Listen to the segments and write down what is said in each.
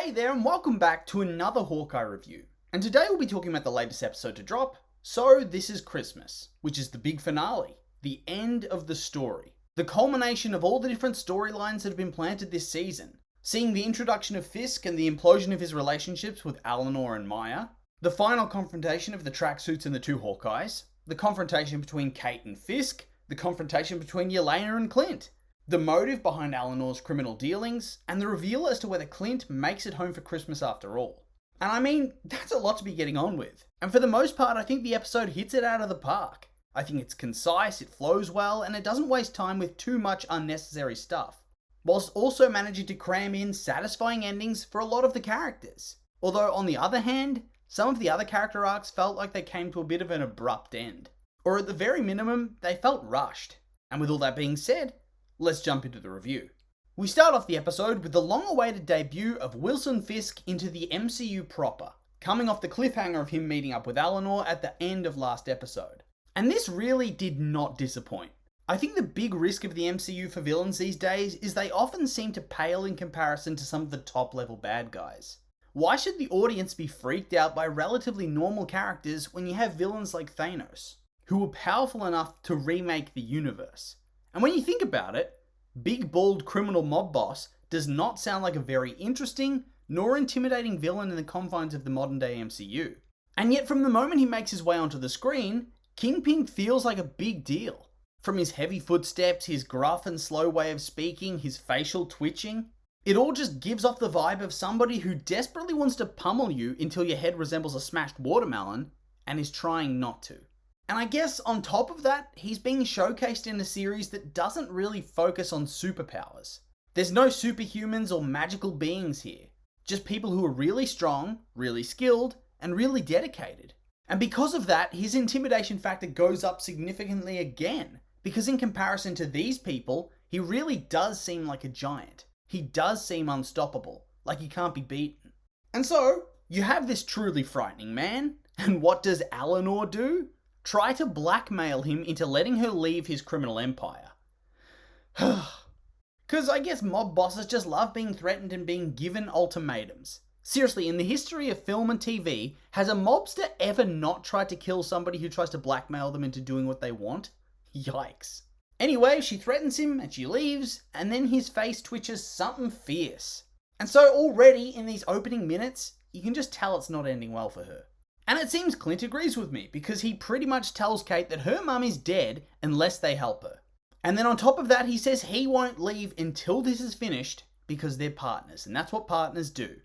Hey there and welcome back to another Hawkeye review. And today we'll be talking about the latest episode to drop, So This Is Christmas, which is the big finale, the end of the story. The culmination of all the different storylines that have been planted this season, seeing the introduction of Fisk and the implosion of his relationships with Eleanor and Maya, the final confrontation of the tracksuits and the two Hawkeyes, the confrontation between Kate and Fisk, the confrontation between Yelena and Clint, the motive behind Eleanor's criminal dealings, and the reveal as to whether Clint makes it home for Christmas after all. And I mean, that's a lot to be getting on with. And for the most part, I think the episode hits it out of the park. I think it's concise, it flows well, and it doesn't waste time with too much unnecessary stuff, whilst also managing to cram in satisfying endings for a lot of the characters. Although, on the other hand, some of the other character arcs felt like they came to a bit of an abrupt end. Or at the very minimum, they felt rushed. And with all that being said, let's jump into the review. We start off the episode with the long-awaited debut of Wilson Fisk into the MCU proper, coming off the cliffhanger of him meeting up with Eleanor at the end of last episode. And this really did not disappoint. I think the big risk of the MCU for villains these days is they often seem to pale in comparison to some of the top-level bad guys. Why should the audience be freaked out by relatively normal characters when you have villains like Thanos, who were powerful enough to remake the universe? And when you think about it, big bald criminal mob boss does not sound like a very interesting nor intimidating villain in the confines of the modern day MCU. And yet from the moment he makes his way onto the screen, Kingpin feels like a big deal. From his heavy footsteps, his gruff and slow way of speaking, his facial twitching, it all just gives off the vibe of somebody who desperately wants to pummel you until your head resembles a smashed watermelon and is trying not to. And I guess on top of that, he's being showcased in a series that doesn't really focus on superpowers. There's no superhumans or magical beings here. Just people who are really strong, really skilled, and really dedicated. And because of that, his intimidation factor goes up significantly again. Because in comparison to these people, he really does seem like a giant. He does seem unstoppable, like he can't be beaten. And so, you have this truly frightening man, and what does Eleanor do? Try to blackmail him into letting her leave his criminal empire. Because I guess mob bosses just love being threatened and being given ultimatums. Seriously, in the history of film and TV, has a mobster ever not tried to kill somebody who tries to blackmail them into doing what they want? Yikes. Anyway, she threatens him and she leaves, and then his face twitches something fierce. And so already in these opening minutes, you can just tell it's not ending well for her. And it seems Clint agrees with me, because he pretty much tells Kate that her mum is dead unless they help her. And then on top of that, he says he won't leave until this is finished, because they're partners, and that's what partners do.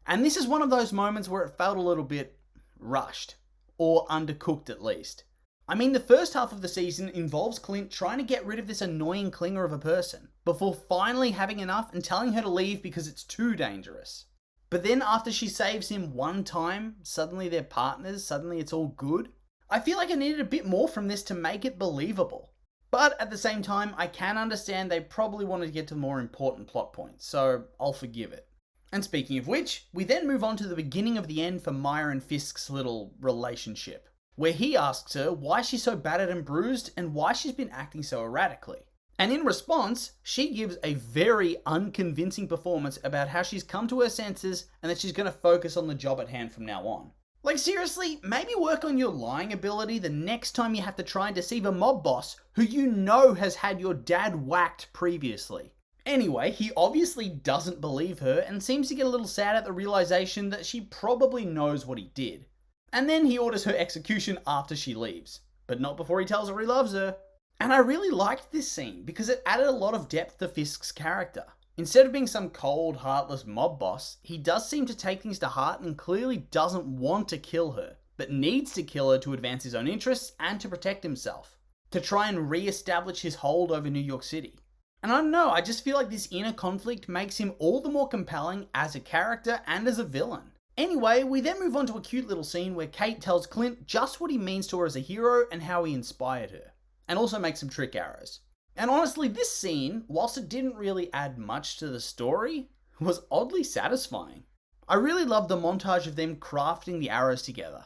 And this is one of those moments where it felt a little bit rushed, or undercooked at least. I mean, the first half of the season involves Clint trying to get rid of this annoying clinger of a person, before finally having enough and telling her to leave because it's too dangerous. But then after she saves him one time, suddenly they're partners, suddenly it's all good. I feel like I needed a bit more from this to make it believable. But at the same time, I can understand they probably wanted to get to more important plot points, so I'll forgive it. And speaking of which, we then move on to the beginning of the end for Maya and Fisk's little relationship, where he asks her why she's so battered and bruised and why she's been acting so erratically. And in response, she gives a very unconvincing performance about how she's come to her senses and that she's going to focus on the job at hand from now on. Like seriously, maybe work on your lying ability the next time you have to try and deceive a mob boss who you know has had your dad whacked previously. Anyway, he obviously doesn't believe her and seems to get a little sad at the realization that she probably knows what he did. And then he orders her execution after she leaves, but not before he tells her he loves her. And I really liked this scene because it added a lot of depth to Fisk's character. Instead of being some cold, heartless mob boss, he does seem to take things to heart and clearly doesn't want to kill her, but needs to kill her to advance his own interests and to protect himself, to try and re-establish his hold over New York City. And I don't know, I just feel like this inner conflict makes him all the more compelling as a character and as a villain. Anyway, we then move on to a cute little scene where Kate tells Clint just what he means to her as a hero and how he inspired her. And also make some trick arrows. And honestly, this scene, whilst it didn't really add much to the story, was oddly satisfying. I really loved the montage of them crafting the arrows together.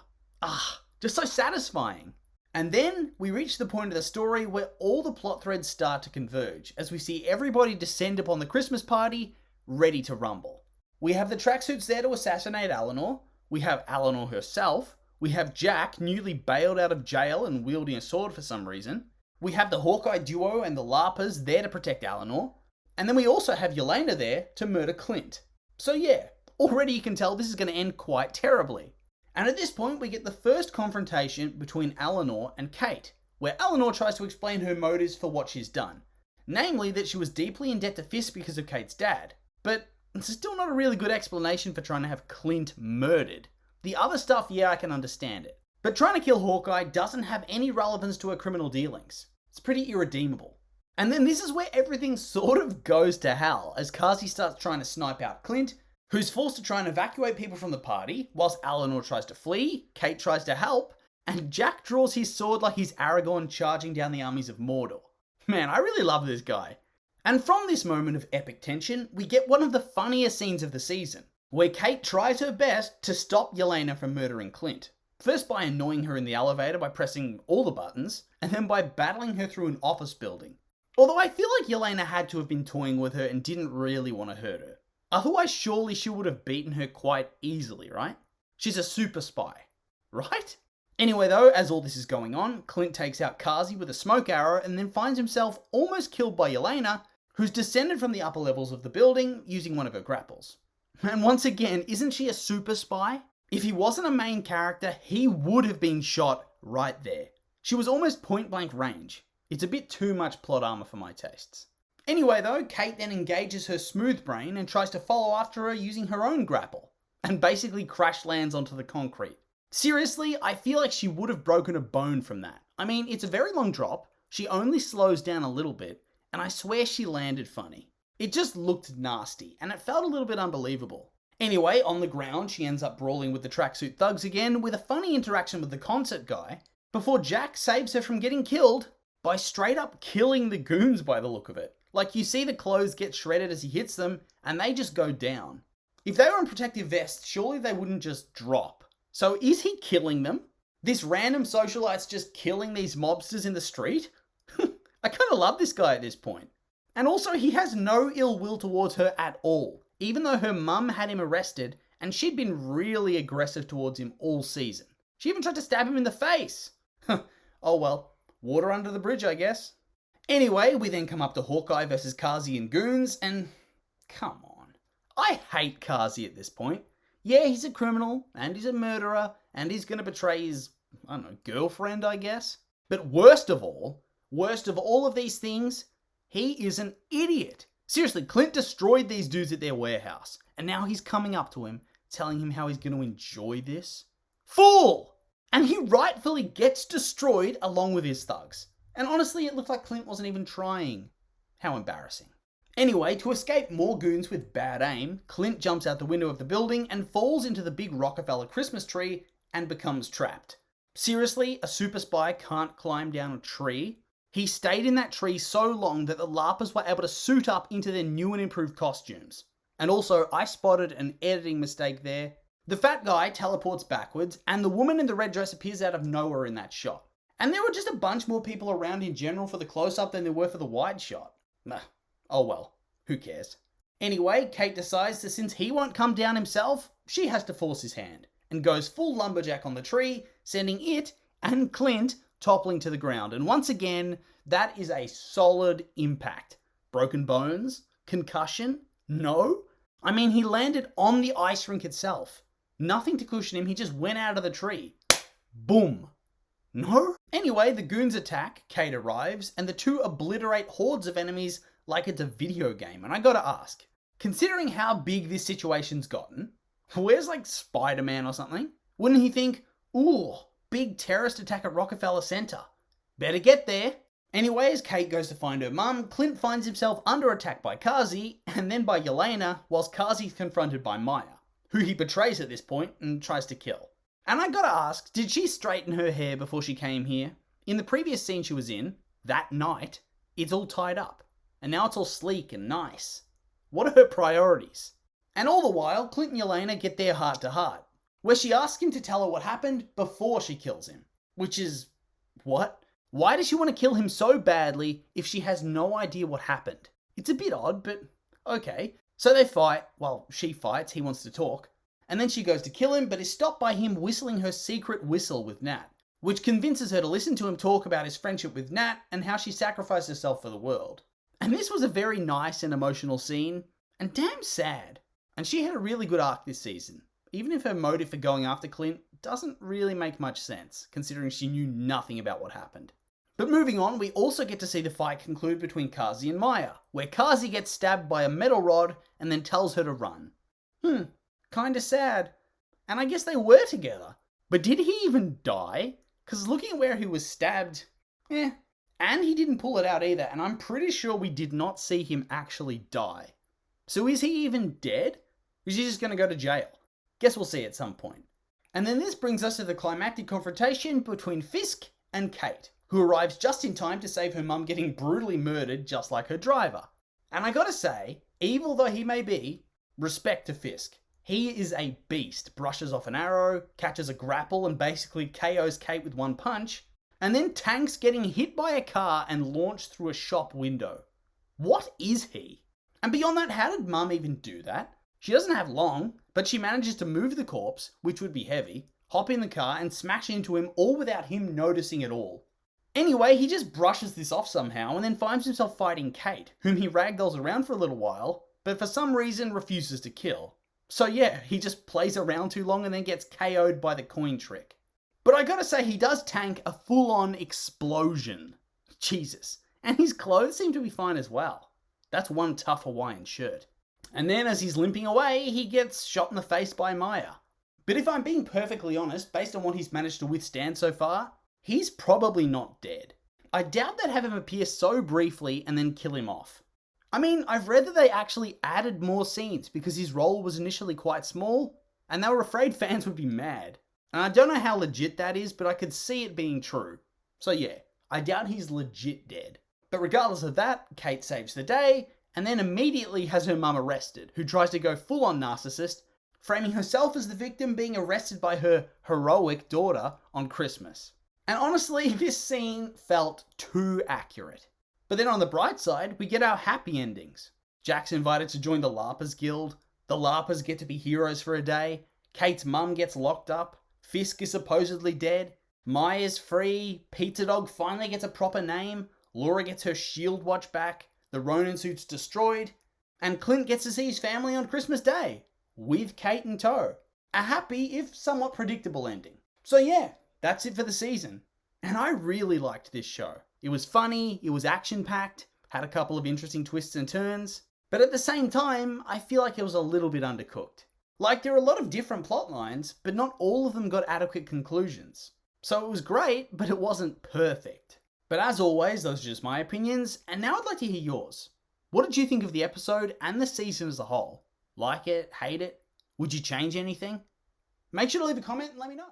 Just so satisfying. And then we reach the point of the story where all the plot threads start to converge, as we see everybody descend upon the Christmas party, ready to rumble. We have the tracksuits there to assassinate Eleanor. We have Eleanor herself. We have Jack, newly bailed out of jail and wielding a sword for some reason. We have the Hawkeye duo and the LARPers there to protect Eleanor. And then we also have Yelena there to murder Clint. So yeah, already you can tell this is going to end quite terribly. And at this point we get the first confrontation between Eleanor and Kate, where Eleanor tries to explain her motives for what she's done. Namely that she was deeply in debt to Fisk because of Kate's dad. But it's still not a really good explanation for trying to have Clint murdered. The other stuff, yeah, I can understand it. But trying to kill Hawkeye doesn't have any relevance to her criminal dealings. It's pretty irredeemable. And then this is where everything sort of goes to hell, as Kazi starts trying to snipe out Clint, who's forced to try and evacuate people from the party, whilst Eleanor tries to flee, Kate tries to help, and Jack draws his sword like he's Aragorn charging down the armies of Mordor. Man, I really love this guy. And from this moment of epic tension, we get one of the funniest scenes of the season, where Kate tries her best to stop Yelena from murdering Clint. First by annoying her in the elevator by pressing all the buttons, and then by battling her through an office building. Although I feel like Yelena had to have been toying with her and didn't really want to hurt her. Otherwise, surely she would have beaten her quite easily, right? She's a super spy, right? Anyway though, as all this is going on, Clint takes out Kazi with a smoke arrow and then finds himself almost killed by Yelena, who's descended from the upper levels of the building using one of her grapples. And once again, isn't she a super spy? If he wasn't a main character, he would have been shot right there. She was almost point blank range. It's a bit too much plot armor for my tastes. Anyway though, Kate then engages her smooth brain and tries to follow after her using her own grapple, and basically crash lands onto the concrete. Seriously, I feel like she would have broken a bone from that. I mean, it's a very long drop, she only slows down a little bit, and I swear she landed funny. It just looked nasty, and it felt a little bit unbelievable. Anyway, on the ground, she ends up brawling with the tracksuit thugs again with a funny interaction with the concert guy, before Jack saves her from getting killed by straight up killing the goons by the look of it. Like, you see the clothes get shredded as he hits them, and they just go down. If they were in protective vests, surely they wouldn't just drop. So is he killing them? This random socialite's just killing these mobsters in the street? I kind of love this guy at this point. And also, he has no ill will towards her at all, even though her mum had him arrested and she'd been really aggressive towards him all season. She even tried to stab him in the face. Oh well, water under the bridge, I guess. Anyway, we then come up to Hawkeye versus Kazi and goons, and come on. I hate Kazi at this point. Yeah, he's a criminal, and he's a murderer, and he's gonna betray his, I don't know, girlfriend, I guess. But worst of all of these things, he is an idiot. Seriously, Clint destroyed these dudes at their warehouse, and now he's coming up to him, telling him how he's gonna enjoy this. Fool! And he rightfully gets destroyed along with his thugs. And honestly, it looked like Clint wasn't even trying. How embarrassing. Anyway, to escape more goons with bad aim, Clint jumps out the window of the building and falls into the big Rockefeller Christmas tree and becomes trapped. Seriously, a super spy can't climb down a tree? He stayed in that tree so long that the LARPers were able to suit up into their new and improved costumes. And also, I spotted an editing mistake there. The fat guy teleports backwards, and the woman in the red dress appears out of nowhere in that shot. And there were just a bunch more people around in general for the close-up than there were for the wide shot. Oh well, who cares? Anyway, Kate decides that since he won't come down himself, she has to force his hand, and goes full lumberjack on the tree, sending it and Clint toppling to the ground. And once again, that is a solid impact. Broken bones? Concussion? No? I mean, he landed on the ice rink itself. Nothing to cushion him, he just went out of the tree. Boom. No? Anyway, the goons attack, Kate arrives, and the two obliterate hordes of enemies like it's a video game. And I gotta ask, considering how big this situation's gotten, where's like Spider-Man or something? Wouldn't he think, ooh, big terrorist attack at Rockefeller Center. Better get there. Anyway, as Kate goes to find her mum, Clint finds himself under attack by Kazi, and then by Yelena, whilst Kazi's confronted by Maya, who he betrays at this point and tries to kill. And I gotta ask, did she straighten her hair before she came here? In the previous scene she was in, that night, it's all tied up. And now it's all sleek and nice. What are her priorities? And all the while, Clint and Yelena get their heart to heart, where she asks him to tell her what happened before she kills him. Which is, what? Why does she want to kill him so badly if she has no idea what happened? It's a bit odd, but okay. So they fight, well, she fights, he wants to talk, and then she goes to kill him, but is stopped by him whistling her secret whistle with Nat, which convinces her to listen to him talk about his friendship with Nat and how she sacrificed herself for the world. And this was a very nice and emotional scene, and damn sad. And she had a really good arc this season, even if her motive for going after Clint doesn't really make much sense, considering she knew nothing about what happened. But moving on, we also get to see the fight conclude between Kazi and Maya, where Kazi gets stabbed by a metal rod and then tells her to run. Kinda sad. And I guess they were together. But did he even die? Because looking at where he was stabbed, and he didn't pull it out either, and I'm pretty sure we did not see him actually die. So is he even dead? Or is he just going to go to jail? Guess we'll see at some point. And then this brings us to the climactic confrontation between Fisk and Kate, who arrives just in time to save her mum getting brutally murdered just like her driver. And I gotta say, evil though he may be, respect to Fisk. He is a beast, brushes off an arrow, catches a grapple and basically KOs Kate with one punch, and then tanks getting hit by a car and launched through a shop window. What is he? And beyond that, how did Mum even do that? She doesn't have long, but she manages to move the corpse, which would be heavy, hop in the car and smash into him all without him noticing at all. Anyway, he just brushes this off somehow and then finds himself fighting Kate, whom he ragdolls around for a little while, but for some reason refuses to kill. So yeah, he just plays around too long and then gets KO'd by the coin trick. But I gotta say, he does tank a full-on explosion. Jesus. And his clothes seem to be fine as well. That's one tough Hawaiian shirt. And then as he's limping away, he gets shot in the face by Maya. But if I'm being perfectly honest, based on what he's managed to withstand so far, he's probably not dead. I doubt they'd have him appear so briefly and then kill him off. I mean, I've read that they actually added more scenes because his role was initially quite small, and they were afraid fans would be mad. And I don't know how legit that is, but I could see it being true. So yeah, I doubt he's legit dead. But regardless of that, Kate saves the day, and then immediately has her mum arrested, who tries to go full-on narcissist, framing herself as the victim being arrested by her heroic daughter on Christmas. And honestly, this scene felt too accurate. But then on the bright side, we get our happy endings. Jack's invited to join the LARPers Guild, the LARPers get to be heroes for a day, Kate's mum gets locked up, Fisk is supposedly dead, Maya's free, Pizza Dog finally gets a proper name, Laura gets her shield watch back, the Ronin suit's destroyed, and Clint gets to see his family on Christmas Day, with Kate in tow. A happy, if somewhat predictable ending. So yeah, that's it for the season. And I really liked this show. It was funny, it was action-packed, had a couple of interesting twists and turns, but at the same time, I feel like it was a little bit undercooked. Like, there are a lot of different plot lines, but not all of them got adequate conclusions. So it was great, but it wasn't perfect. But as always, those are just my opinions, and now I'd like to hear yours. What did you think of the episode and the season as a whole? Like it? Hate it? Would you change anything? Make sure to leave a comment and let me know.